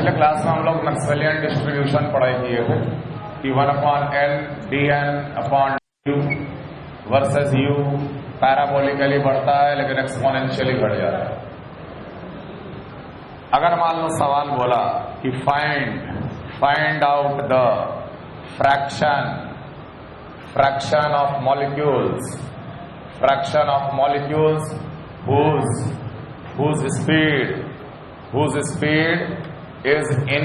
पिछले क्लास में हम लोग मैक्सवेलियन डिस्ट्रीब्यूशन पढ़ाई किए थे कि 1/n dn/u versus u parabolically बढ़ता है लेकिन एक्सपोनेंशियली घट जाता है। अगर मान लो सवाल बोला कि find out the fraction of molecules whose speed is in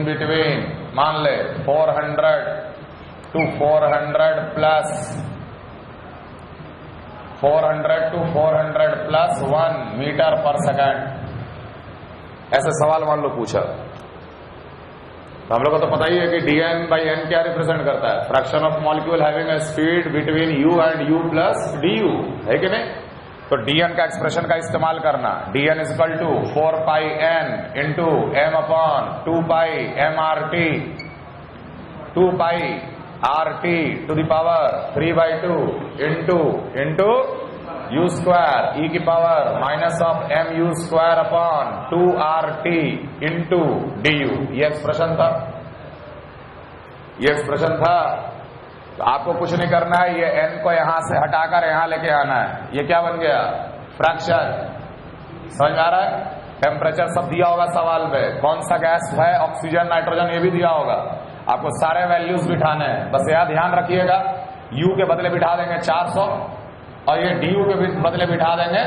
between मान ले 400 to 400 plus 1 मीटर पर सेकंड। ऐसे सवाल मान लो पूछा तो हम लोग को तो पता ही है कि dn/n क्या रिप्रेजेंट करता है, fraction of molecule having a speed between u and u plus du, है कि नहीं। तो dn का एक्सप्रेशन का इस्तेमाल करना, dn equal to 4πn into m upon 2π to the power 3/2 into u square e की power minus of mu square upon 2RT into du। ये एक्सप्रेशन था। तो आपको कुछ नहीं करना है, ये n को यहां से हटाकर यहां लेके आना है। ये क्या बन गया, फ्रैक्शन। समझ में आ रहा है। टेम्परेचर सब दिया होगा सवाल में, कौन सा गैस है, ऑक्सीजन नाइट्रोजन, ये भी दिया होगा। आपको सारे वैल्यूज बिठाने हैं, बस यह ध्यान रखिएगा u के बदले बिठा देंगे 400 और ये du के बदले बिठा देंगे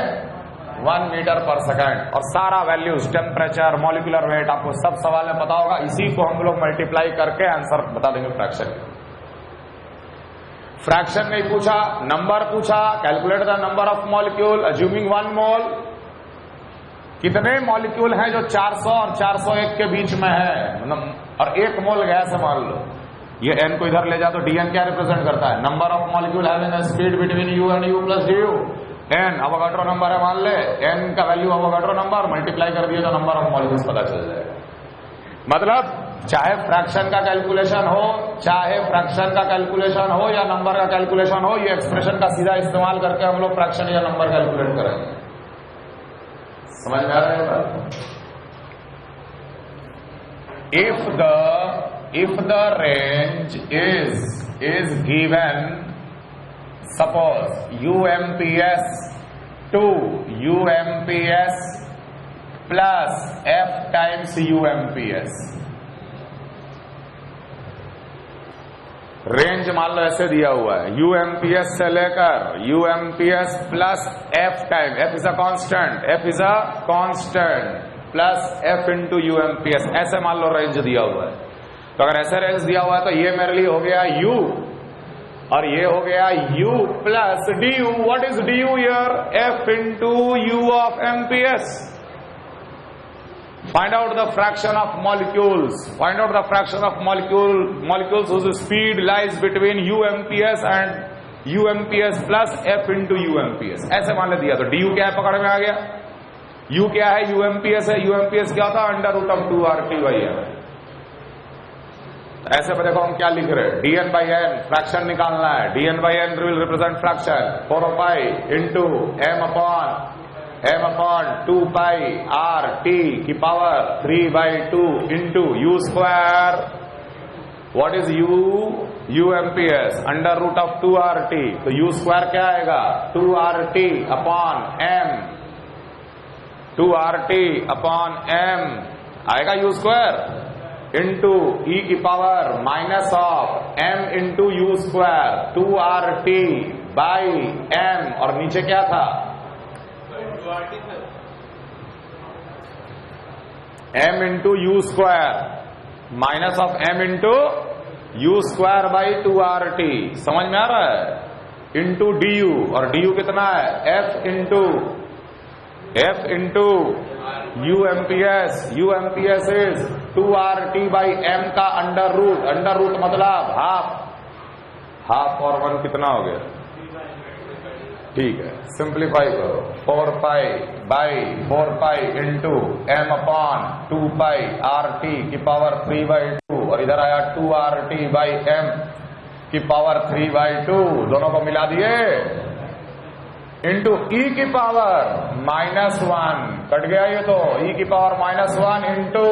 1 मीटर पर सेकंड, और सारा वैल्यूज टेम्परेचर मॉलिक्यूलर वेट आपको सब सवाल में पता होगा। इसी को हम लोग मल्टीप्लाई करके आंसर बता देंगे फ्रैक्शन नहीं पूछा, नंबर पूछा। Calculate the number of molecule assuming 1 मोल। कितने मॉलिक्यूल हैं जो 400 और 401 के बीच में है, और 1 मोल गैस है मान लो। ये n को इधर ले जा तो dn क्या रिप्रेजेंट करता है, number of molecule having a speed between u and u plus du। n Avogadro number है मान ले, n का वैल्यू अवोगाड्रो नंबर, मल्टीप्लाई कर दिए तो नंबर ऑफ मॉलिक्यूल्स पता चल जाएगा। मतलब चाहे फ्रैक्शन का कैलकुलेशन हो या नंबर का कैलकुलेशन हो, ये एक्सप्रेशन का सीधा इस्तेमाल करके हम लोग फ्रैक्शन या नंबर कैलकुलेट करेंगे। समझ में आ रहा है बात। if the range is given, suppose UMPS to UMPS plus F times UMPS। Range मान लो ऐसे दिया हुआ है, UMPS से लेकर UMPS plus F time, F is a constant plus F into UMPS, ऐसे मान लो रेंज दिया हुआ है। तो अगर ऐसे रेंज दिया हुआ है तो ये मेरे लिए हो गया U और ये हो गया U plus du। What is du here, F into U of MPS। Find out the fraction of molecules whose speed lies between UMPS and UMPS plus F into UMPS। ऐसे मान ले दिया तो du क्या है, पकड़ में आ गया। u क्या है, UMPS है। UMPS क्या होता है, √2RT/m। ऐसे पर देखो हम क्या लिख रहे हैं, dn/n फ्रैक्शन निकालना है। dn/n will represent fraction 4π into m upon 2πRT की power 3/2 into u square. What is UMPS, √2RT। तो u स्क्वायर क्या आएगा, 2RT अपॉन m आएगा u स्क्वायर इंटू e की power minus of m into u square 2RT/m, और नीचे क्या था, m into u square minus of m into u square by 2RT। समझ में आ रहा है, इंटू du, और du कितना है, f into UMPS is 2RT/m का अंडर रूट मतलब हाफ और 1 कितना हो गया, ठीक है। सिंप्लीफाई करो, 4π इंटू m अपॉन 2πRT की पावर 3/2, और इधर आया 2RT/m की पावर 3/2, दोनों को मिला दिए इंटू ई की पावर -1 कट गया ये तो, ई की पावर -1 इंटू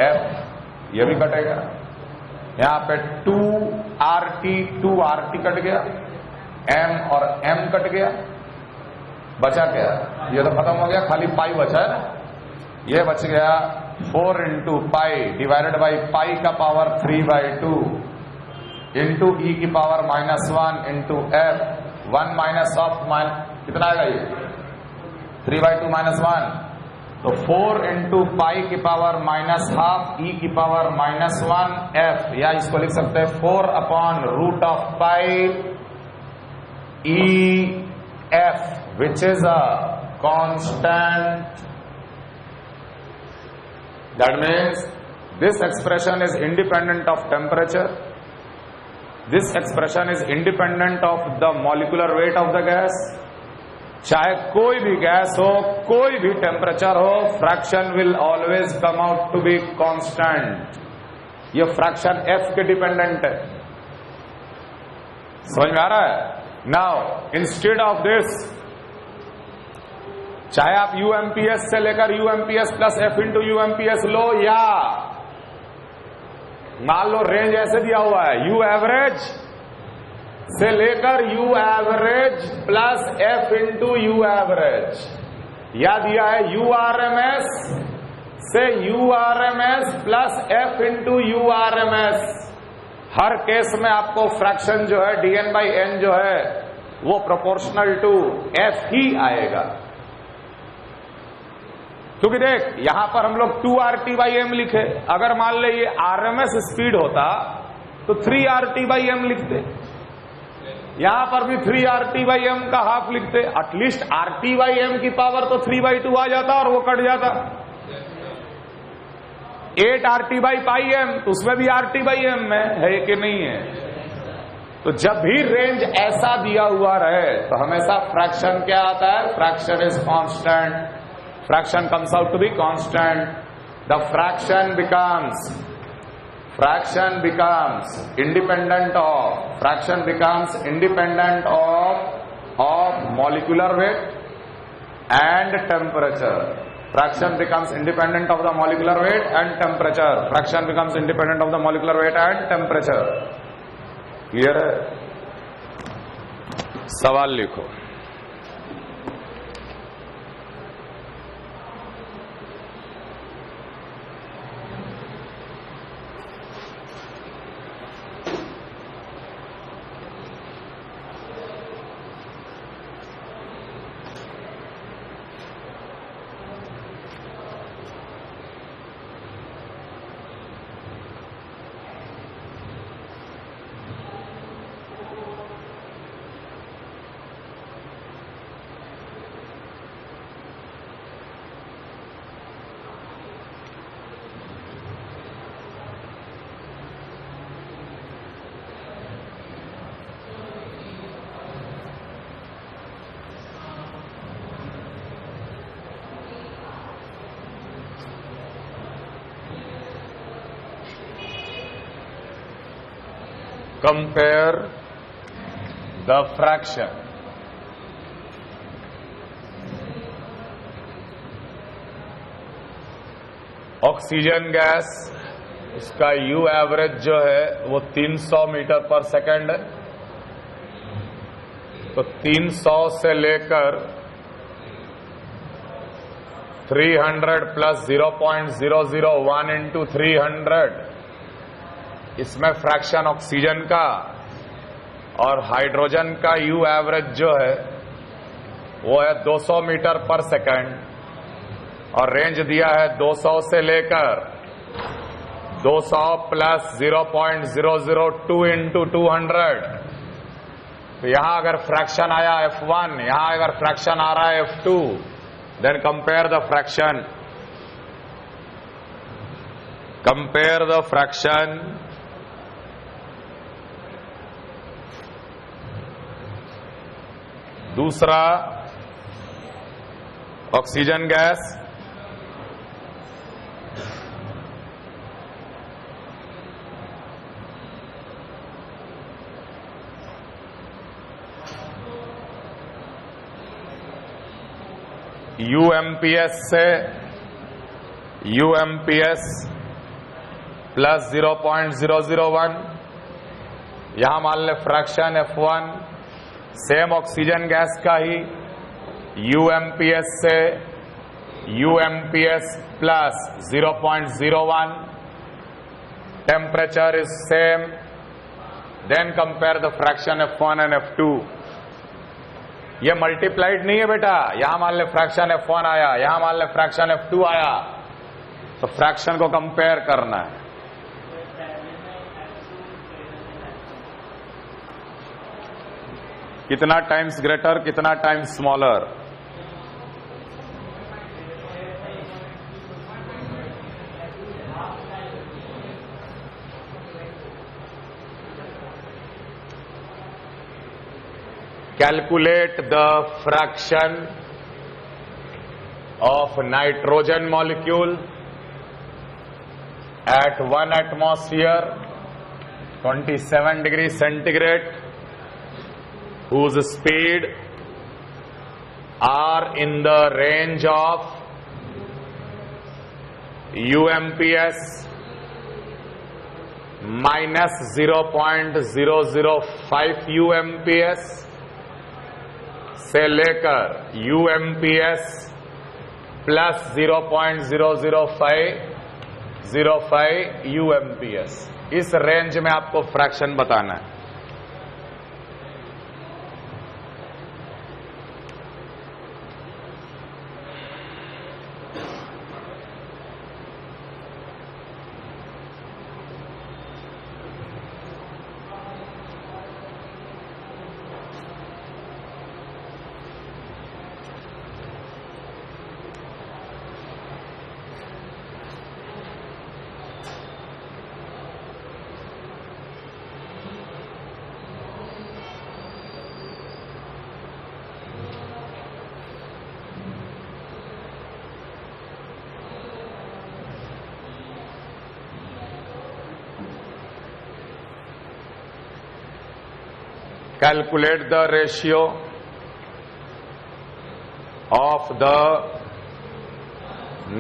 एफ, ये भी कटेगा। यहां पे 2RT कट गया, m और m कट गया, बचा क्या? ये तो खत्म हो गया, खाली पाई बचा है ना, ये बच गया 4 into pi divided by pi का पावर 3/2 इंटू ई की power -1 into F, 1 minus of कितना आएगा ये 3/2 -1, तो 4 इंटू पाई की पावर -12 ई की पावर -1 एफ, या इसको लिख सकते हैं 4/√पाई E F which is a constant. That means this expression is independent of temperature, this expression is independent of the molecular weight of the gas. चाहे कोई भी गैस हो, कोई भी टेम्परेचर हो, fraction will always come out to be constant. ये fraction F के dependent है, समझ में आ रहा है? नाउ इंस्टेड ऑफ दिस, चाहे आप यूएमपीएस से लेकर यूएमपीएस प्लस एफ इंटू यूएमपीएस लो, या मान लो रेंज ऐसे दिया हुआ है यू एवरेज से लेकर you average plus F into you average, या दिया है यू आरएमएस से you RMS plus F into you RMS. Her case में आपको फ्रैक्शन जो है dn/n जो है वो प्रोपोर्शनल टू एफ ही आएगा, क्योंकि देख यहां पर हम लोग 2RT/m लिखे, अगर मान ले ये आरएमएस स्पीड होता तो 3RT/m लिखते, यहां पर भी 3RT/m का हाफ लिखते, एटलीस्ट RT/m की पावर तो 3/2 आ जाता और वो कट जाता। 8RT/m तो उसमें भी RT/m में है कि नहीं है? तो जब भी रेंज ऐसा दिया हुआ रहे तो हमेशा फ्रैक्शन क्या आता है? Fraction is constant, fraction comes out to be constant. The fraction becomes independent of molecular weight and temperature. Fraction becomes independent of the molecular weight and temperature. Fraction becomes independent of the molecular weight and temperature. Clear है? सवाल लिखो। Compare the fraction oxygen gas, उसका you average जो है वो 300 metre पर second है, तो 300 से लेकर 300 प्लस 0.001 इंटू 300, इसमें फ्रैक्शन ऑक्सीजन का और हाइड्रोजन का यू एवरेज जो है वो है 200 मीटर पर सेकेंड, और रेंज दिया है 200 से लेकर 200 प्लस 0.002 इंटू 200। तो यहां अगर फ्रैक्शन आया F1, यहां अगर फ्रैक्शन आ रहा है F2, then compare the fraction, दूसरा ऑक्सीजन गैस, UMPS से UMPS प्लस 0.001, यहां मान ले fraction F1 same oxygen gas का ही, UMPS से UMPS plus 0.01, temperature is same, then compare the fraction F1 and F2. ये मल्टीप्लाइड नहीं है बेटा, यहां मान ले फ्रैक्शन F1 आया, यहां मान ले फ्रैक्शन F2 आया, तो फ्रैक्शन को कंपेयर करना है। कितना टाइम्स ग्रेटर, कितना times smaller. Calculate the fraction of nitrogen molecule at 1 atmosphere, 27 degrees centigrade, whose speed are in the range of UMPS minus 0.005 UMPS से लेकर UMPS प्लस 0.005 UMPS, इस रेंज में आपको फ्रैक्शन बताना है। Calculate the ratio of the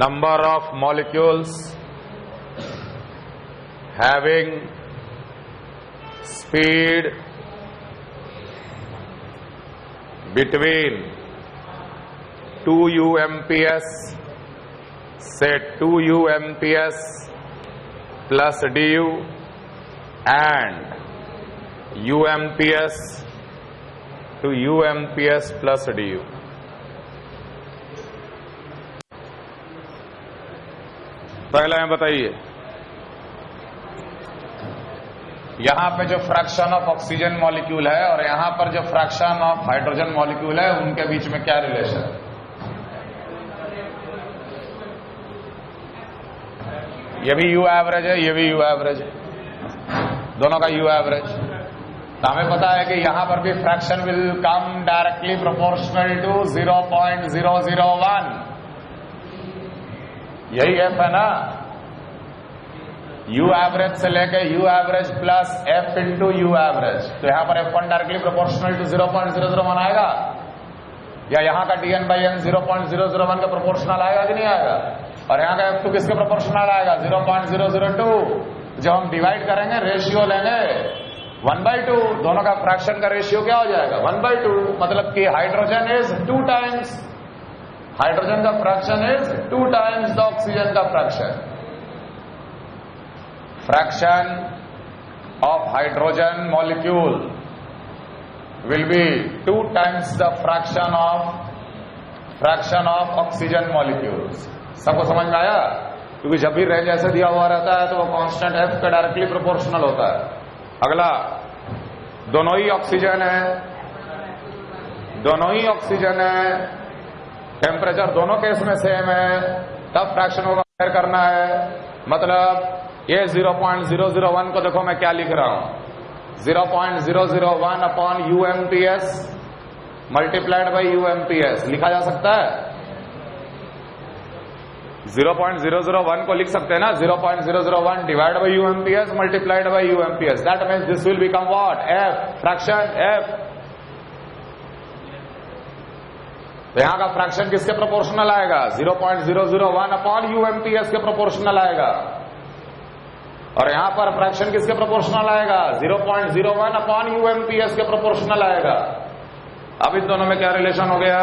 number of molecules having speed between 2 UMPS say 2 UMPS plus DU and UMPS to UMPS plus DU। पहला में बताइए, यहां पे जो फ्रैक्शन ऑफ ऑक्सीजन मॉलिक्यूल है और यहां पर जो फ्रैक्शन ऑफ हाइड्रोजन मॉलिक्यूल है, उनके बीच में क्या रिलेशन है? ये भी U एवरेज है, ये भी U एवरेज है, दोनों का U एवरेज। तो हमें पता है कि यहां पर भी fraction will come directly proportional to 0.001, यही F है ना। U एवरेज से लेके U average plus F into U average, तो यहां पर F1 डायरेक्टली प्रोपोर्शनल टू 0.001 आएगा, या यहां का DN/N 0.001 का प्रोपोर्शनल आएगा कि नहीं आएगा? और यहां का F2 किसके प्रोपोर्शनल आएगा? 0.002। जब हम डिवाइड करेंगे रेशियो लेंगे 1/2, दोनों का फ्रैक्शन का रेशियो क्या हो जाएगा? 1/2, मतलब कि हाइड्रोजन इज 2 टाइम्स, हाइड्रोजन का fraction is 2 times the oxygen का fraction. Fraction of hydrogen molecule will be 2 times the fraction of oxygen molecules. सबको समझ में आया? क्योंकि जब भी रेंज ऐसे दिया हुआ रहता है तो वो कांस्टेंट F का डायरेक्टली प्रोपोर्शनल होता है। अगला, दोनों ही ऑक्सीजन है, दोनों ही ऑक्सीजन है, टेम्परेचर दोनों केस में सेम है, तब फ्रैक्शन को कंपेयर करना है। मतलब ये 0.001 को देखो मैं क्या लिख रहा हूं, 0.001 upon UMPS multiplied by UMPS लिखा जा सकता है। 0.001 को लिख सकते हैं ना, 0.001 divide by UMPS multiplied by UMPS, that means this will become what? F, fraction F। तो यहां का फ्रैक्शन किसके प्रोपोर्शनल आएगा? 0.001 अपॉन यूएमपीएस के प्रोपोर्शनल आएगा। और यहां पर फ्रैक्शन किसके प्रोपोर्शनल आएगा? 0.01 अपॉन यूएमपीएस के प्रोपोर्शनल आएगा। अब इन दोनों में क्या रिलेशन हो गया?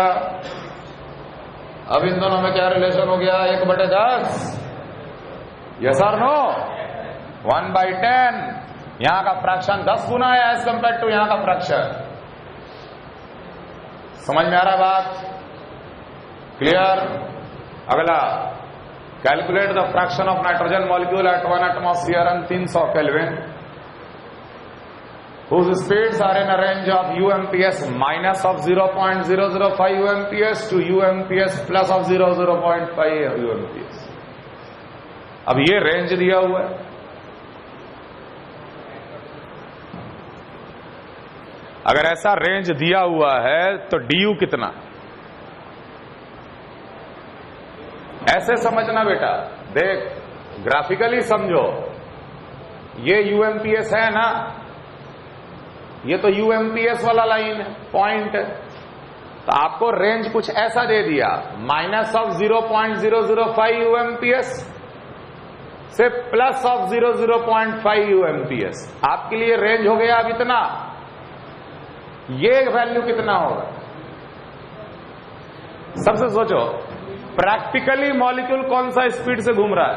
अब इन दोनों में क्या रिलेशन हो गया? 1/10। यस और नो? 1/10। यहां का फ्रैक्शन 10 गुना है एज कंपेयर टू यहां का फ्रैक्शन। समझ में आ रहा है बात? क्लियर? अगला, calculate the fraction of nitrogen molecule eight 1 atmosphere and 300 kelvin whose speeds are in a range of UMPS minus of 0.005 UMPS to UMPS plus of 0.5 UMPS। अब ये रेंज दिया हुआ है। अगर ऐसा रेंज दिया हुआ है तो DU कितना? ऐसे समझना बेटा, देख ग्राफिकली समझो। ये UMPS है ना, ये तो यूएमपीएस वाला लाइन है, पॉइंट है। तो आपको रेंज कुछ ऐसा दे दिया, माइनस ऑफ 0.005 यूएमपीएस से प्लस ऑफ 0.5 यूएमपीएस। आपके लिए रेंज हो गया अब इतना। ये वैल्यू कितना होगा? सबसे सोचो, प्रैक्टिकली मॉलिक्यूल कौन सा स्पीड से घूम रहा है?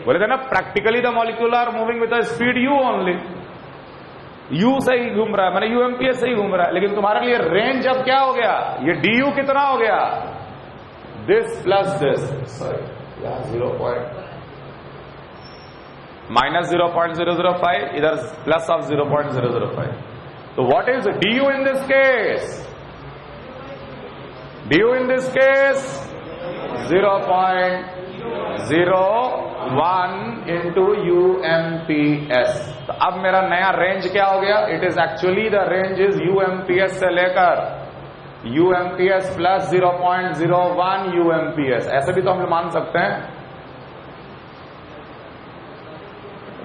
बोले थे ना, practically the molecule are moving with the speed u only. U से ही घूम रहा है, मैंने यूएमपीएस से ही घूम रहा है। लेकिन तुम्हारे लिए रेंज अब क्या हो गया? ये डीयू कितना हो गया? This plus this, sorry minus 0.005, इधर प्लस ऑफ 0.005। तो what is d u in this case? D u in this case 0.01 into UMPS. तो अब मेरा नया रेंज क्या हो गया? It is actually the range is UMPS से लेकर यूएमपीएस प्लस 0.01 यूएमपीएस। ऐसे भी तो हम मान सकते हैं,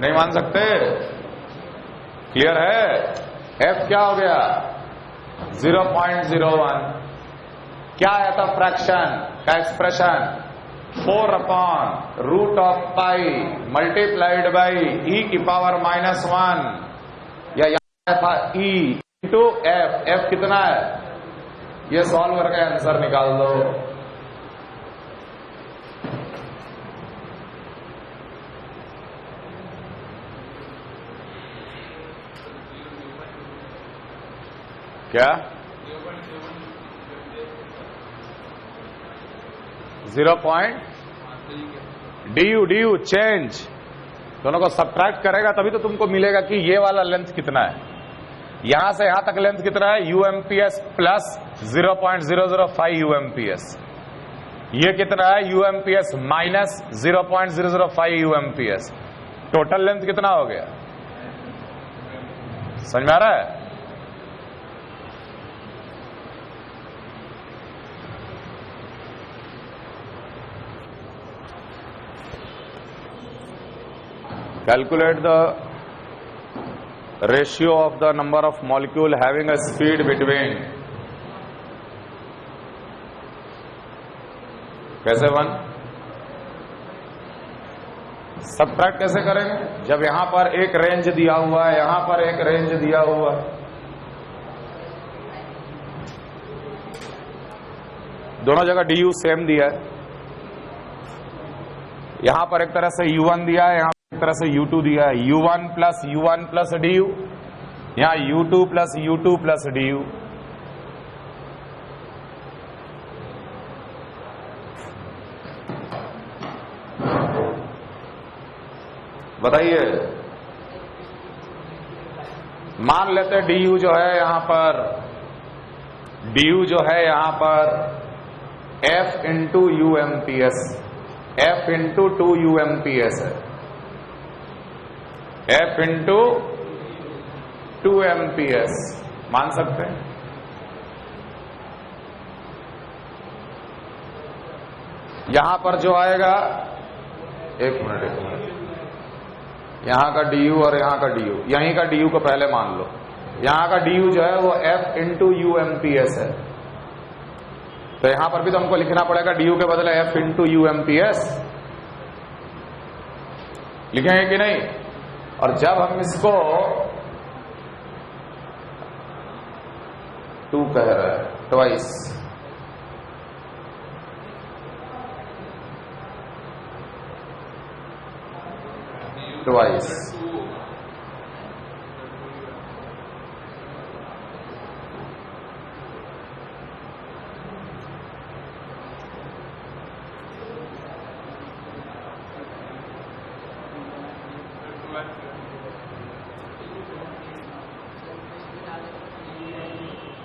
नहीं मान सकते? क्लियर है? एफ क्या हो गया? 0.01। क्या आया था फ्रैक्शन का एक्सप्रेशन? 4/√पाई मल्टीप्लाइड बाई e की पावर -1, या यहां था e इंटू एफ। एफ कितना है? ये सॉल्व करके आंसर निकाल दो। क्या 0. डी चेंज, दोनों को सब्ट्रैक्ट करेगा तभी तो तुमको मिलेगा कि ये वाला लेंथ कितना है। यहां से यहां तक लेंथ कितना है? यूएमपीएस प्लस 0.005 यूएमपीएस। ये कितना है? यूएमपीएस माइनस 0.005 यूएमपीएस। टोटल लेंथ कितना हो गया? समझ में आ रहा है? Calculate the ratio of the number of molecule having a speed between, कैसे 1? सबट्रैक्ट कैसे करेंगे? जब यहां पर एक रेंज दिया हुआ है, यहां पर एक रेंज दिया हुआ है, दोनों जगह डी यू सेम दिया है। यहां पर एक तरह से U1 दिया है, यहां एक तरह से U2 दिया है। U1 प्लस DU, यहां U2 प्लस DU। बताइए, मान लेते हैं DU जो है यहां पर, DU जो है यहां पर F इंटू यूएमपीएस, F इंटू 2 यूएमपीएस है, F इंटू 2 एमपीएस मान सकते हैं। यहां पर जो आएगा, एक मिनट, यहां का DU और यहां का DU, यहीं का DU को पहले मान लो। यहां का DU जो है वो F इंटू यूएमपीएस है, तो यहां पर भी तो हमको लिखना पड़ेगा du के बदले f इंटू UMPS, लिखेंगे कि नहीं? और जब हम इसको 2 कह रहे हैं ट्वाइस,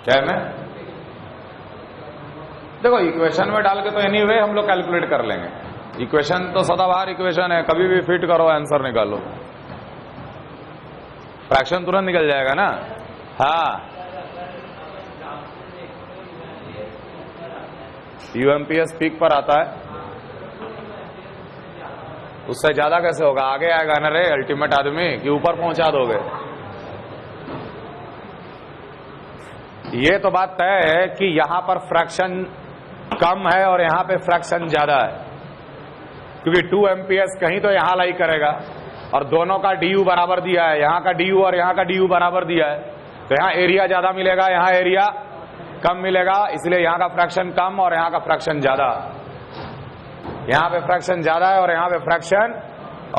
क्या है? मैं देखो इक्वेशन में डाल के तो एनीवे हम लोग कैलकुलेट कर लेंगे। इक्वेशन तो सदाबहार इक्वेशन है, कभी भी फिट करो आंसर निकालो, फ्रैक्शन तुरंत निकल जाएगा ना। हाँ, UMPS पीक पर आता है, उससे ज्यादा कैसे होगा? आगे आएगा ना रे अल्टीमेट आदमी, कि ऊपर पहुंचा दोगे? ये तो बात तय है कि यहां पर फ्रैक्शन कम है और यहां पे फ्रैक्शन ज्यादा है, क्योंकि 2 MPS कहीं तो यहां लाई करेगा और दोनों का DU बराबर दिया है, यहां का DU और यहां का DU बराबर दिया है, तो यहां एरिया ज्यादा मिलेगा, यहां एरिया कम मिलेगा, इसलिए यहां का फ्रैक्शन कम और यहां का फ्रैक्शन ज्यादा। यहां पे फ्रैक्शन ज्यादा है और यहां पे फ्रैक्शन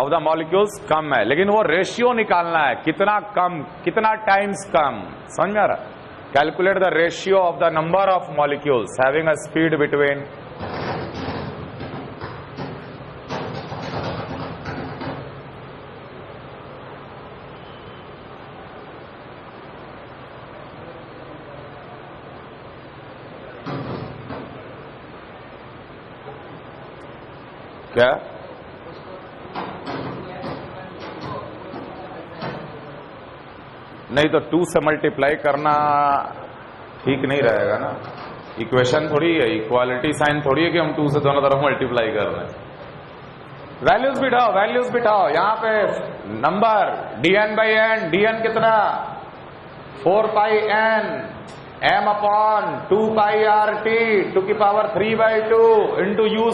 ऑफ द मॉलिक्यूल्स कम है, लेकिन वो रेशियो निकालना है, कितना कम, कितना टाइम्स कम, समझ में आ रहा? Calculate the ratio of the number of molecules having a speed between क्या? नहीं तो 2 से मल्टीप्लाई करना ठीक नहीं रहेगा ना। इक्वेशन थोड़ी है, इक्वालिटी साइन थोड़ी है कि हम 2 से दोनों तरफ मल्टीप्लाई कर रहे हैं। वैल्यूज बिठाओ, वैल्यूज बिठाओ। यहां पे नंबर dn/n, dn कितना? 4πn m upon 2πRT to की पावर 3/2 इंटू u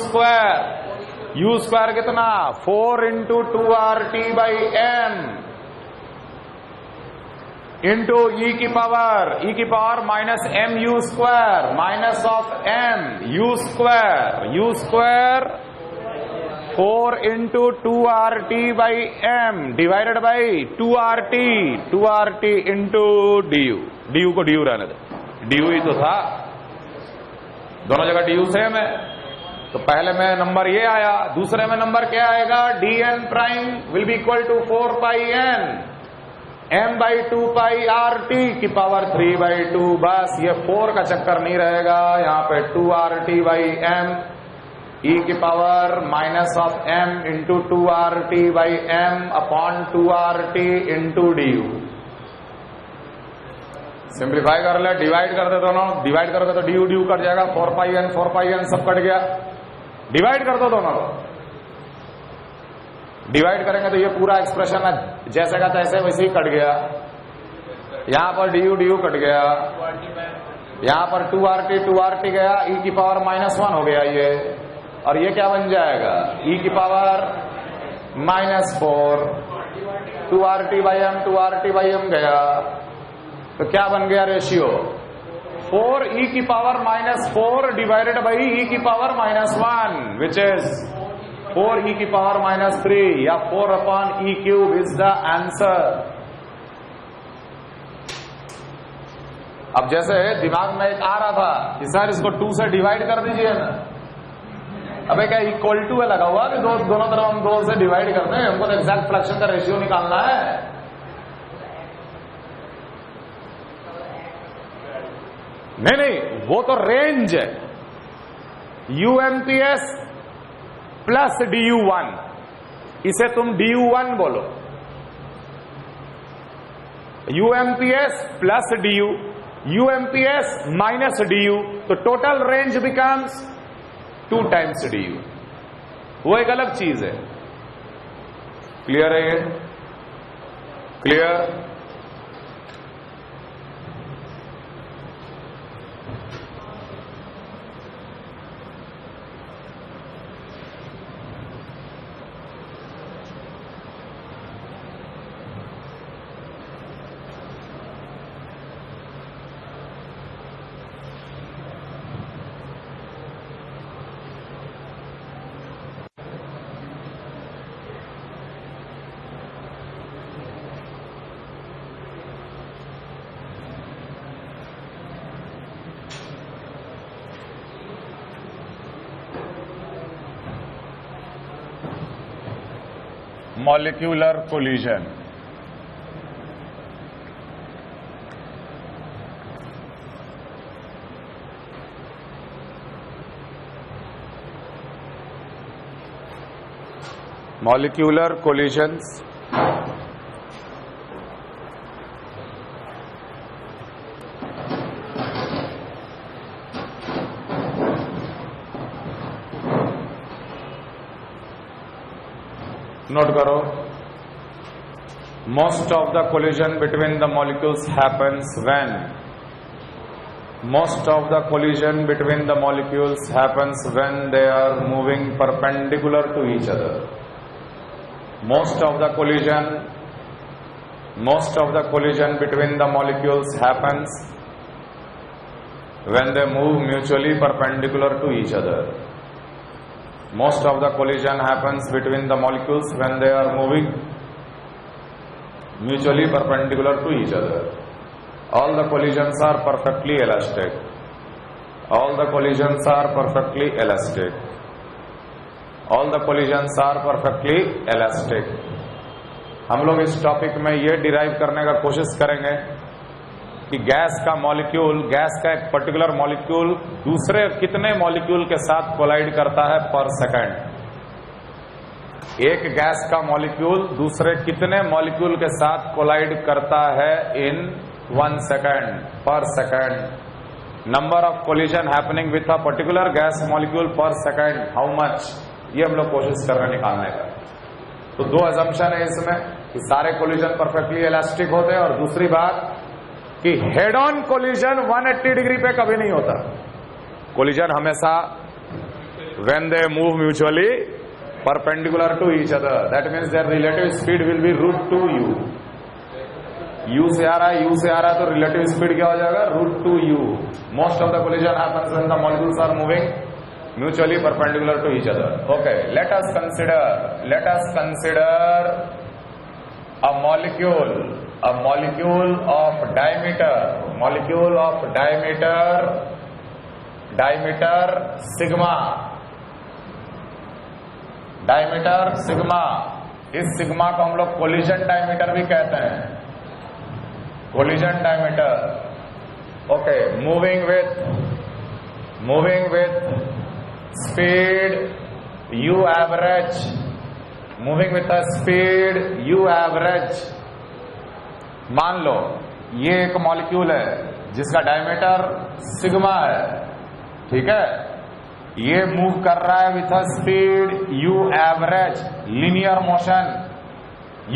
स्क्वायर कितना? 4 इंटू 2RT/m इंटू e की power minus mu square minus of m u square 4 into 2RT/m divided by 2RT into du को du रहने दे, du ही तो था, दोनों जगह du same है। तो पहले में नंबर ये आया, दूसरे में नंबर क्या आएगा? dn prime will be equal to 4πn m/2πRT की पावर 3/2। बस ये 4 का चक्कर नहीं रहेगा, यहां पे 2RT/m e की power minus of m into 2RT/m upon 2RT into du। Simplify कर ले, डिवाइड कर दे दोनों, डिवाइड करोगे तो du कट जाएगा, 4πn सब कट गया, डिवाइड कर दो दोनों को। डिवाइड करेंगे तो ये पूरा एक्सप्रेशन है जैसे का तैसे वैसे ही कट गया, यहां पर du कट गया, यहां पर 2RT गया, e की पावर -1 हो गया ये, और ये क्या बन जाएगा? e की पावर -4, 2RT/m गया, तो क्या बन गया रेशियो? 4 e की पावर -4 डिवाइडेड बाई e की पावर -1 विच इज 4 e की पावर -3 या 4 upon e cube is the answer. अब जैसे दिमाग में एक आ रहा था कि सर इसको 2 से डिवाइड कर दीजिए ना, अबे क्या इक्वल टू है लगा हुआ कि दोनों तरफ हम 2 से डिवाइड करते हैं, हमको तो एग्जैक्ट फ्रैक्शन का रेशियो निकालना है। नहीं, वो तो रेंज है, UMPS प्लस du1, इसे तुम du1 बोलो, UMPS plus du, UMPS minus du, तो total range becomes 2 times du, वो एक अलग चीज है। क्लियर है ये? Clear? molecular collision. Molecular collisions note करो. Most of the collision between the molecules happens when they are moving perpendicular to each other. Most of the collision between the molecules happens when they move mutually perpendicular to each other. Most of the collision happens between the molecules when they are moving mutually perpendicular to each other. All the collisions are perfectly elastic. All the collisions are perfectly elastic. All the collisions are perfectly elastic. हम लोग इस topic में ये derive करने का कोशिश करेंगे कि गैस का एक पर्टिकुलर मॉलिक्यूल दूसरे कितने मॉलिक्यूल के साथ कोलाइड करता है पर सेकंड. एक गैस का मॉलिक्यूल दूसरे कितने मॉलिक्यूल के साथ कोलाइड करता है इन 1 सेकंड पर second. Number of collision happening with a particular gas molecule per second, how much, ये हम लोग कोशिश कर रहे हैं निकालने का. तो 2 अजम्पशन है इसमें कि सारे कोलिजन परफेक्टली इलास्टिक होते हैं, और दूसरी बात कि हेड ऑन कोलिजन 180 डिग्री पे कभी नहीं होता. कोलिजन हमेशा when they move mutually perpendicular to each other, that means their relative speed will be √2u. u से आ रहा है तो रिलेटिव स्पीड क्या हो जाएगा, √2u. Most of the collision happens when the molecules are moving mutually perpendicular to each other. Okay, let us consider a molecule of diameter sigma. इस sigma को हम लोग कोलिजन डायमीटर भी कहते हैं. Collision diameter. Okay, moving with speed u average, moving with a speed u average. मान लो ये एक मॉलिक्यूल है जिसका डायमीटर सिग्मा है, ठीक है. ये मूव कर रहा है with a speed u average, linear motion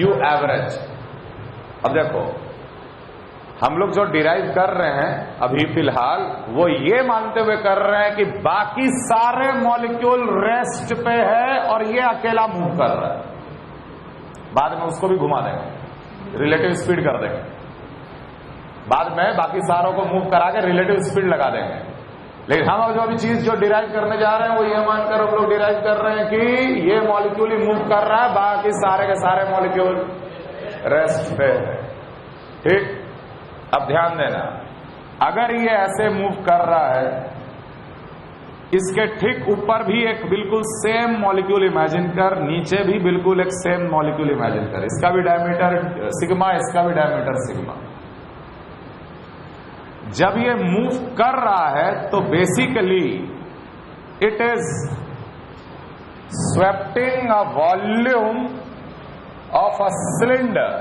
u average. अब देखो हम लोग जो डिराइव कर रहे हैं अभी फिलहाल, वो ये मानते हुए कर रहे हैं कि बाकी सारे मॉलिक्यूल रेस्ट पे है और ये अकेला मूव कर रहा है. बाद में उसको भी घुमा देंगे, रिलेटिव स्पीड कर देंगे. बाद में बाकी सारों को मूव करा के रिलेटिव स्पीड लगा देंगे. लेकिन हम अब जो अभी चीज जो डिराइव करने जा रहे हैं वो ये मानकर हम लोग डिराइव कर रहे हैं कि ये मॉलिक्यूल ही मूव कर रहा है, बाकी सारे के सारे मॉलिक्यूल रेस्ट पे है. ठीक, अब ध्यान देना, अगर ये ऐसे मूव कर रहा है, इसके ठीक ऊपर भी एक बिल्कुल सेम मॉलिक्यूल इमेजिन कर, नीचे भी बिल्कुल एक सेम मॉलिक्यूल इमेजिन कर. इसका भी डायमीटर सिग्मा, इसका भी डायमीटर सिग्मा. जब ये मूव कर रहा है तो basically it is sweeping a volume of a cylinder.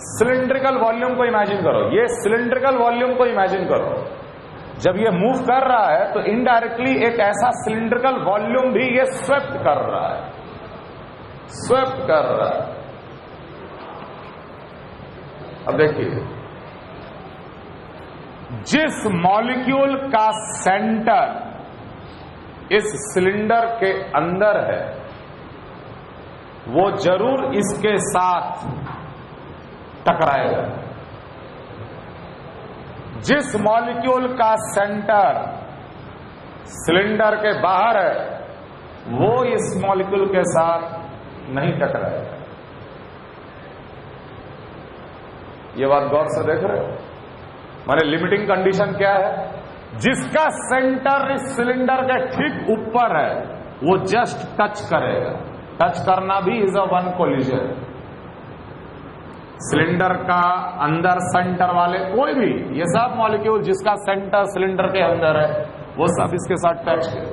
Cylindrical volume को इमेजिन करो, ये सिलिंड्रिकल वॉल्यूम को इमेजिन करो. जब ये मूव कर रहा है तो इनडायरेक्टली एक ऐसा सिलिंड्रिकल वॉल्यूम भी ये स्वेप्ट कर रहा है. अब देखिए, जिस मॉलिक्यूल का सेंटर इस सिलेंडर के अंदर है वो जरूर इसके साथ टकराएगा. जिस मॉलिक्यूल का सेंटर सिलेंडर के बाहर है वो इस मॉलिक्यूल के साथ नहीं टकराएगा. ये बात गौर से देख रहे हो? माने लिमिटिंग कंडीशन क्या है? जिसका सेंटर इस सिलेंडर के ठीक ऊपर है वो जस्ट टच करेगा. टच करना भी is a one collision. Cylinder का अंदर सेंटर वाले कोई भी, ये सब मॉलिक्यूल जिसका सेंटर सिलेंडर के अंदर है वो सब इसके साथ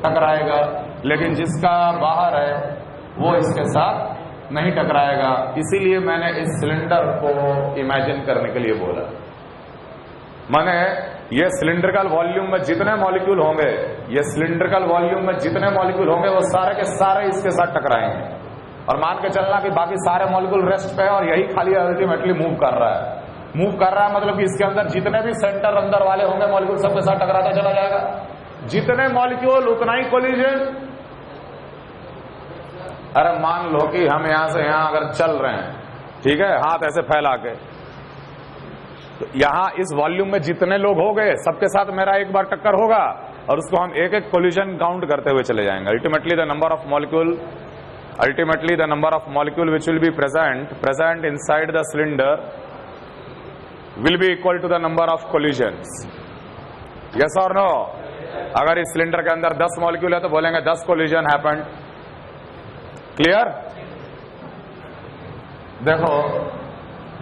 टकराएगा, लेकिन जिसका बाहर है वो इसके साथ नहीं टकराएगा। इसीलिए मैंने इस सिलेंडर को इमेजिन करने के लिए बोला। माने ये सिलिंड्रिकल वॉल्यूम में जितने मॉलिक्यूल होंगे, ये सिलिंड्रिकल वॉल्यूम में जितने मॉलिक्यूल होंगे वो सारे के सारे इसके साथ टकराएंगे, और मान के चलना कि बाकी सारे मॉलिक्यूल रेस्ट पे है और यही खाली अल्टीमेटली मूव कर रहा है। मूव कर रहा है मतलब कि इसके अंदर जितने भी सेंटर अंदर वाले होंगे मॉलिक्यूल सबके साथ टकराता चला जाएगा। जितने मॉलिक्यूल उतना ही कोलिजन। अरे मान लो कि हम यहां से यहां अगर चल रहे हैं, ठीक है, हाथ ऐसे फैला के, तो यहां इस वॉल्यूम में जितने लोग हो गए सबके साथ मेरा एक बार टक्कर होगा और उसको हम एक एक कोलिजन काउंट करते हुए चले जाएंगे। Ultimately the number of molecule which will be present inside the cylinder will be equal to the number of collisions. Yes और नो? अगर इस सिलेंडर के अंदर 10 मॉलिक्यूल है तो बोलेंगे 10 कोलिजन हैपेंड। क्लियर? देखो,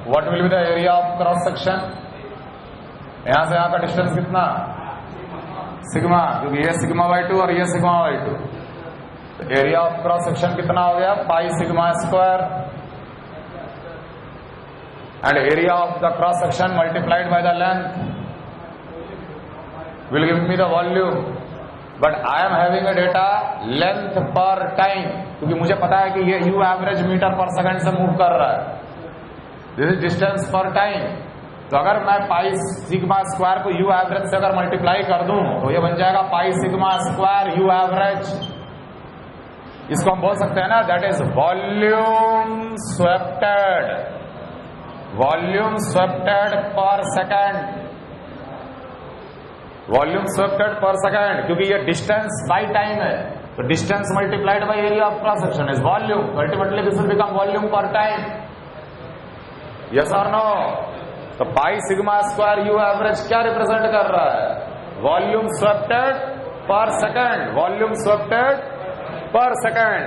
what will be the area of cross section? यहां से यहां का डिस्टेंस कितना? सिग्मा, क्योंकि ये सिग्मा बाई 2 और ये सिग्मा बाई 2। तो एरिया ऑफ क्रॉस सेक्शन कितना हो गया? पाई sigma square, and area of the cross section multiplied by the length will give me the volume, but I am having a data length per time, क्योंकि मुझे पता है कि ये u एवरेज मीटर पर सेकंड से मूव कर रहा है। दिस इज डिस्टेंस पर टाइम। तो अगर मैं पाई सिग्मा स्क्वायर को u एवरेज से अगर मल्टीप्लाई कर दूं तो ये बन जाएगा पाई सिग्मा स्क्वायर u एवरेज। इसको हम बोल सकते हैं ना, that is volume swept per second. Volume swept per second, क्योंकि ये डिस्टेंस बाय टाइम है, तो distance multiplied by area of cross section is volume. Ultimately this will become volume पर टाइम। यस और नो? तो पाई सिग्मा स्क्वायर यू एवरेज क्या represent कर रहा है? Volume swept per second. Volume swept per second.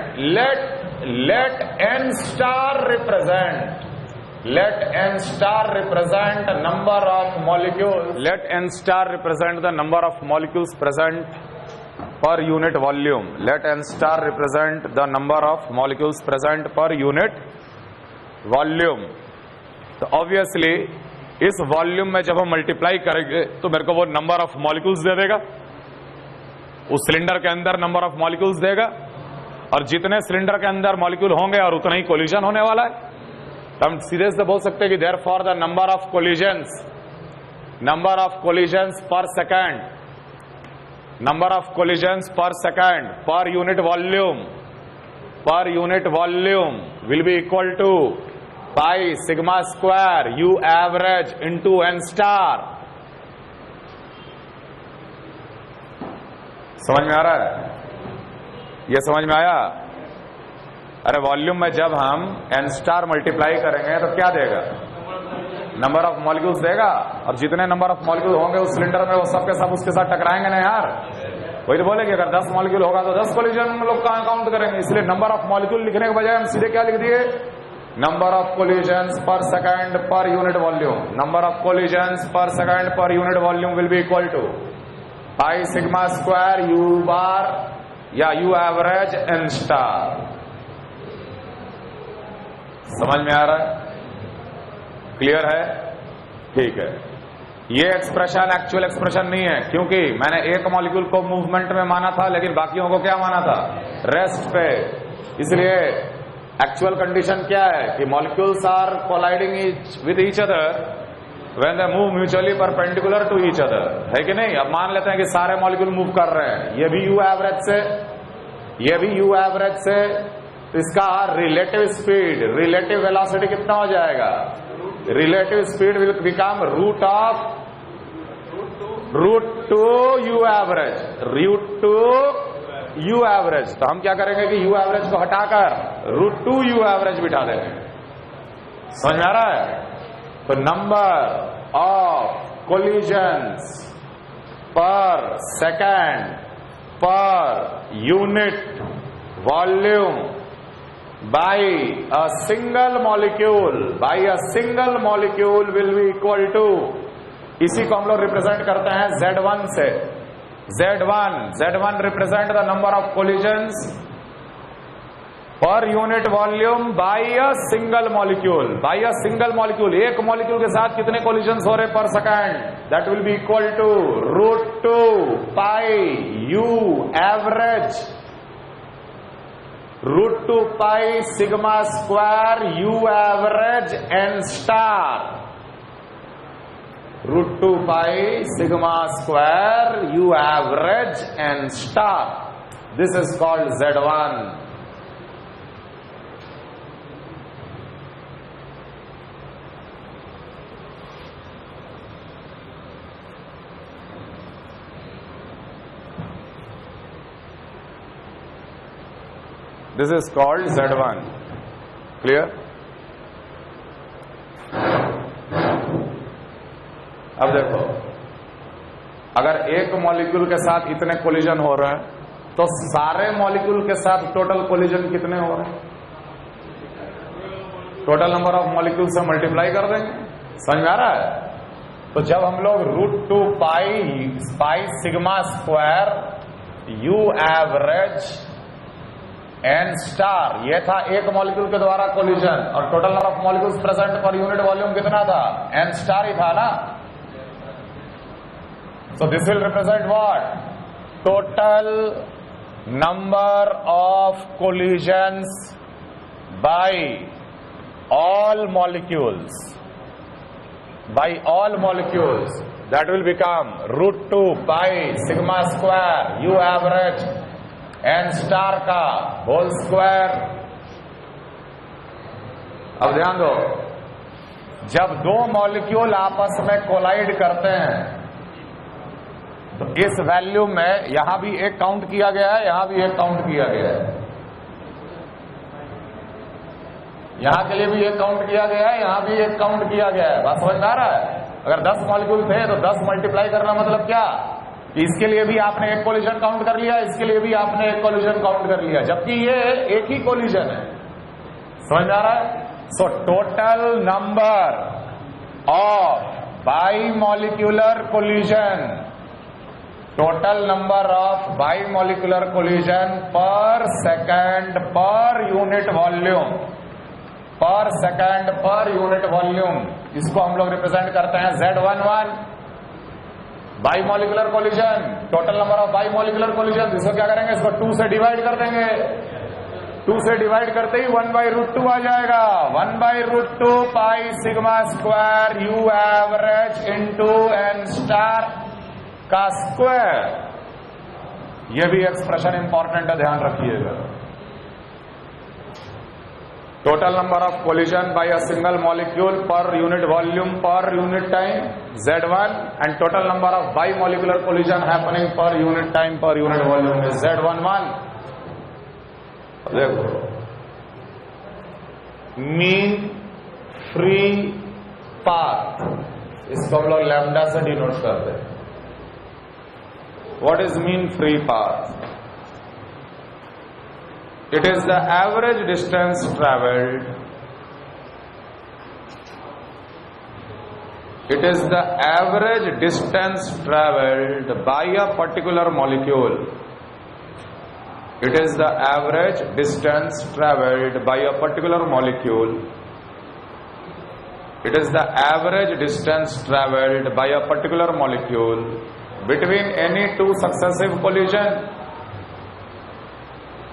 Let n star represent number of molecules. Let n star represent the number of molecules present per unit volume. Let n star represent the number of molecules present per unit volume. तो obviously इस volume में जब हम multiply करेंगे तो मेरे को वो नंबर ऑफ मॉलिक्यूल्स दे देगा, उस सिलेंडर के अंदर नंबर ऑफ मॉलिक्यूल्स देगा, और जितने सिलेंडर के अंदर मॉलिक्यूल होंगे और उतना ही कोलिजन होने वाला है। तो हम सीधे से बोल सकते हैं कि therefore the number of collisions per second, per unit volume will be equal to pi sigma square u average into n star. समझ में आ रहा है? ये समझ में आया? अरे वॉल्यूम में जब हम एन स्टार मल्टीप्लाई करेंगे तो क्या देगा? नंबर ऑफ मॉलिक्यूल्स देगा, और जितने नंबर ऑफ मॉलिक्यूल होंगे उस सिलेंडर में वो सबके सब उसके साथ टकराएंगे ना यार। वही तो बोले कि अगर 10 मॉलिक्यूल होगा तो 10 कोलिजन हम लोग कहां काउंट करेंगे। इसलिए नंबर ऑफ मॉलिक्यूल लिखने के बजाय हम सीधे क्या लिख दिए? Number of collisions per second per unit volume. Number of collisions per second per unit volume will be equal to pi sigma square u bar या यू एवरेज एन स्टार। समझ में आ रहा है? क्लियर है? ठीक है। ये एक्सप्रेशन एक्चुअल एक्सप्रेशन नहीं है, क्योंकि मैंने एक मॉलिक्यूल को मूवमेंट में माना था लेकिन बाकियों को क्या माना था? रेस्ट पे। इसलिए एक्चुअल कंडीशन क्या है कि molecules are colliding with each other when they move mutually perpendicular to each other, है कि नहीं? अब मान लेते हैं कि सारे मॉलिक्यूल मूव कर रहे हैं, ये भी यू एवरेज से, ये भी यू एवरेज से, तो इसका रिलेटिव स्पीड, रिलेटिव वेलोसिटी कितना हो जाएगा? Relative speed will become root two u average. तो हम क्या करेंगे कि यू एवरेज को हटाकर रूट टू यू एवरेज बिठा देंगे। समझ में आ रहा है? तो number of collisions per second per unit volume by a single molecule will be equal to, इसी को हम लोग रिप्रेजेंट करते हैं Z1 से. Z1 represent the number of collisions per unit volume by a single molecule. एक molecule के साथ कितने कोलिजन्स हो रहे per second? That will be equal to √2 pi U average, √2 pi sigma square U average N star, √2 pi sigma square U average N star. This is called Z1. This is called Z1. Clear? अब देखो, अगर एक molecule के साथ इतने collision हो रहे हैं तो सारे मॉलिक्यूल के साथ टोटल कोलिजन कितने हो रहे हैं? टोटल नंबर ऑफ मॉलिक्यूल से मल्टीप्लाई कर देंगे. समझ में आ रहा है? तो जब हम लोग √2 pi sigma square U average N star, ये था एक मॉलिक्यूल के द्वारा कोलिजन, और total number of molecules present per unit volume कितना था? N स्टार ही था ना. So this will represent what? Total number of collisions by all molecules. That will become √2 pi sigma square U average N star का whole square. अब ध्यान दो, जब दो मॉलिक्यूल आपस में कोलाइड करते हैं तो इस वैल्यू में यहां भी एक काउंट किया गया है, यहां भी एक काउंट किया गया है, यहां के लिए भी एक काउंट किया गया है, यहां भी एक काउंट किया गया है. बात समझ में आ रहा है? अगर 10 मॉलिक्यूल थे तो 10 मल्टीप्लाई करना मतलब क्या? कि इसके लिए भी आपने एक कोलिजन काउंट कर लिया, इसके लिए भी आपने एक कोलिजन काउंट कर लिया, जबकि ये एक ही कोलिजन है. समझ में आ रहा है? So total number of bimolecular collision, total number of bimolecular collision per second per unit volume, per second per unit volume, इसको हम लोग रिप्रेजेंट करते हैं Z11. Bimolecular collision, total number of bimolecular collision, इसको क्या करेंगे? इसको 2 से डिवाइड कर देंगे. 2 से डिवाइड करते ही 1/√2 आ जाएगा. 1/√2 pi sigma square U average into N star का स्क्वायर. यह भी एक्सप्रेशन इंपॉर्टेंट है, ध्यान रखिएगा. Total number of collision by a single molecule per unit volume per unit time Z1, and total number of bimolecular collision happening per unit time per unit volume is Z11. देखो, mean free path, इसको हम लोग lambda से denote करते हैं. What is mean free path? It is the average distance traveled. It is the average distance traveled by a particular molecule. It is the average distance traveled by a particular molecule. It is the average distance traveled by a particular molecule between any two successive collision.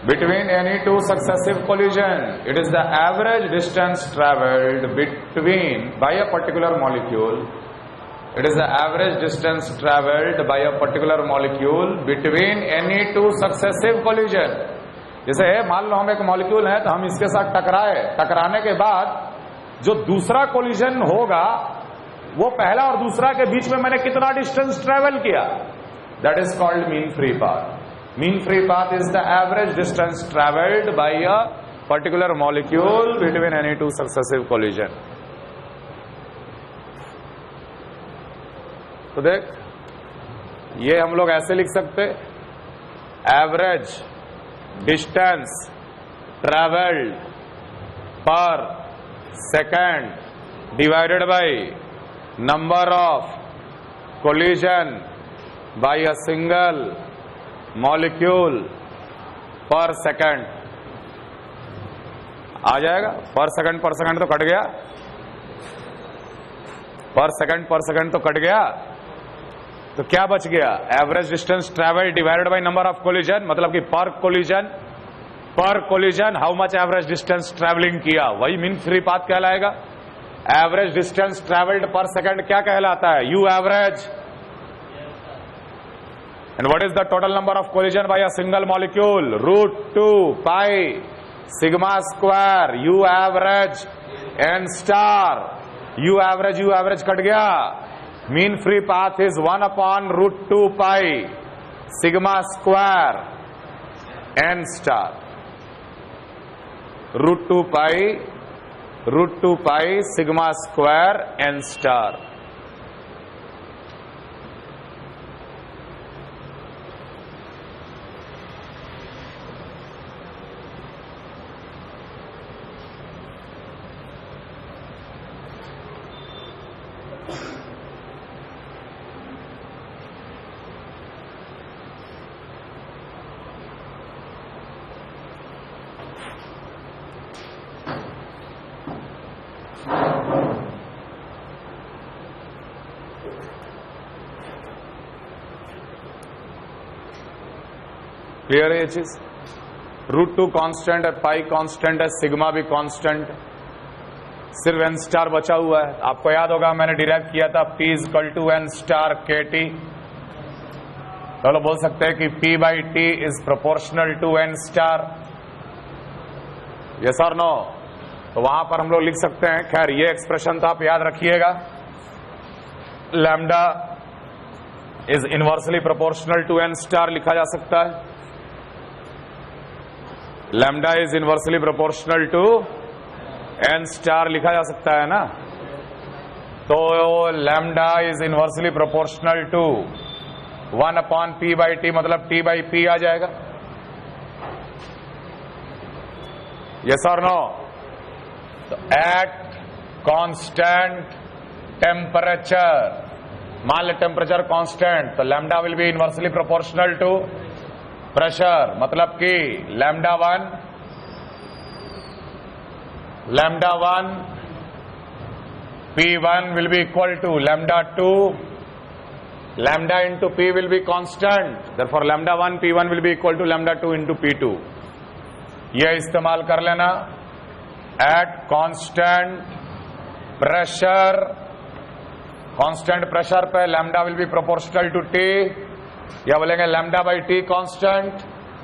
Between any two successive collision, it is the average distance traveled between by a particular molecule. It is the average distance traveled by a particular molecule between any two successive collision. जैसे मान लो हम एक molecule है तो हम इसके साथ टकराए, टकराने के बाद जो दूसरा कोलिजन होगा वो पहला और दूसरा के बीच में मैंने कितना डिस्टेंस ट्रेवल किया, that is called mean free path. Mean free path is the average distance traveled by a particular molecule between any two successive collision. तो देख, ये हम लोग ऐसे लिख सकते, average distance travelled per second divided by number of collision by a single molecule per second आ जाएगा। पर सेकंड तो कट गया, पर सेकंड तो कट गया, तो क्या बच गया? Average distance travel divided by number of collision, मतलब कि per collision how much average distance travelling किया, वही मीन फ्री पाथ कहलाएगा। Average distance travelled per second क्या कहलाता है? U average. And what is the total number of collision by a single molecule? √2 pi sigma square u average n star. U average cut गया। Mean free path is 1/√2 pi sigma square n star. √2 pi sigma square n star. Clear है ये चीज? √2 constant है, pi constant है, sigma भी constant, सिर्फ n star बचा हुआ है। आपको याद होगा मैंने डिराइव किया था P = n स्टार KT। तो बोल सकते हैं कि P/T is proportional to n star. Yes और नो? तो वहां पर हम लोग लिख सकते हैं। खैर ये एक्सप्रेशन तो आप याद रखिएगा, lambda is inversely proportional to n star लिखा जा सकता है। Lambda is inversely proportional to n star लिखा जा सकता है ना। तो lambda is inversely proportional to 1/P/T, मतलब T/P आ जाएगा। यस और नो? तो एट कांस्टेंट टेम्परेचर, मान ले टेम्परेचर कांस्टेंट, तो lambda will be inversely proportional to pressure, मतलब कि lambda 1 P1 will be equal to lambda 2, lambda into P will be constant, therefore lambda 1 P1 will be equal to lambda 2 into P2। ये इस्तेमाल कर लेना। At constant pressure पे lambda will be proportional to T, या बोलेंगे lambda by T constant,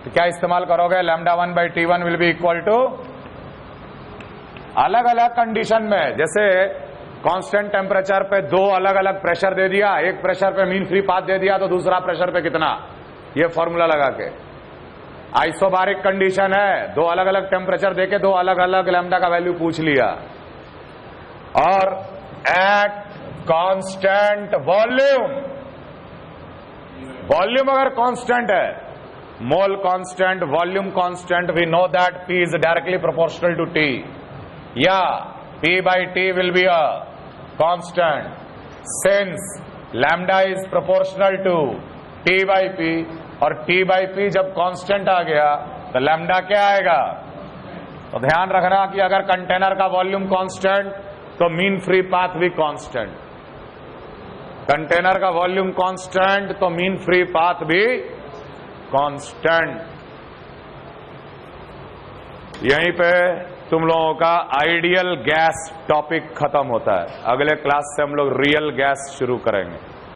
तो क्या इस्तेमाल करोगे? Lambda 1/T1 will be equal to, अलग अलग कंडीशन में, जैसे कांस्टेंट टेम्परेचर पे दो अलग अलग प्रेशर दे दिया, एक प्रेशर पे मीन फ्री पाथ दे दिया, तो दूसरा प्रेशर पे कितना, ये फॉर्मूला लगा के। आइसोबारिक कंडीशन है, दो अलग अलग टेम्परेचर देके दो अलग अलग लैम्डा का वैल्यू पूछ लिया। और एट कांस्टेंट वॉल्यूम अगर कांस्टेंट है, mole constant, volume constant, we know that P is directly proportional to T, या P/T will be a constant since lambda is proportional to T/P, और T/P जब constant आ गया तो लैम्डा क्या आएगा? तो ध्यान रखना कि अगर कंटेनर का वॉल्यूम कांस्टेंट तो मीन फ्री पाथ भी कांस्टेंट, कंटेनर का वॉल्यूम कांस्टेंट तो मीन फ्री पाथ भी कांस्टेंट। यहीं पे तुम लोगों का आइडियल गैस टॉपिक खत्म होता है। अगले क्लास से हम लोग रियल गैस शुरू करेंगे।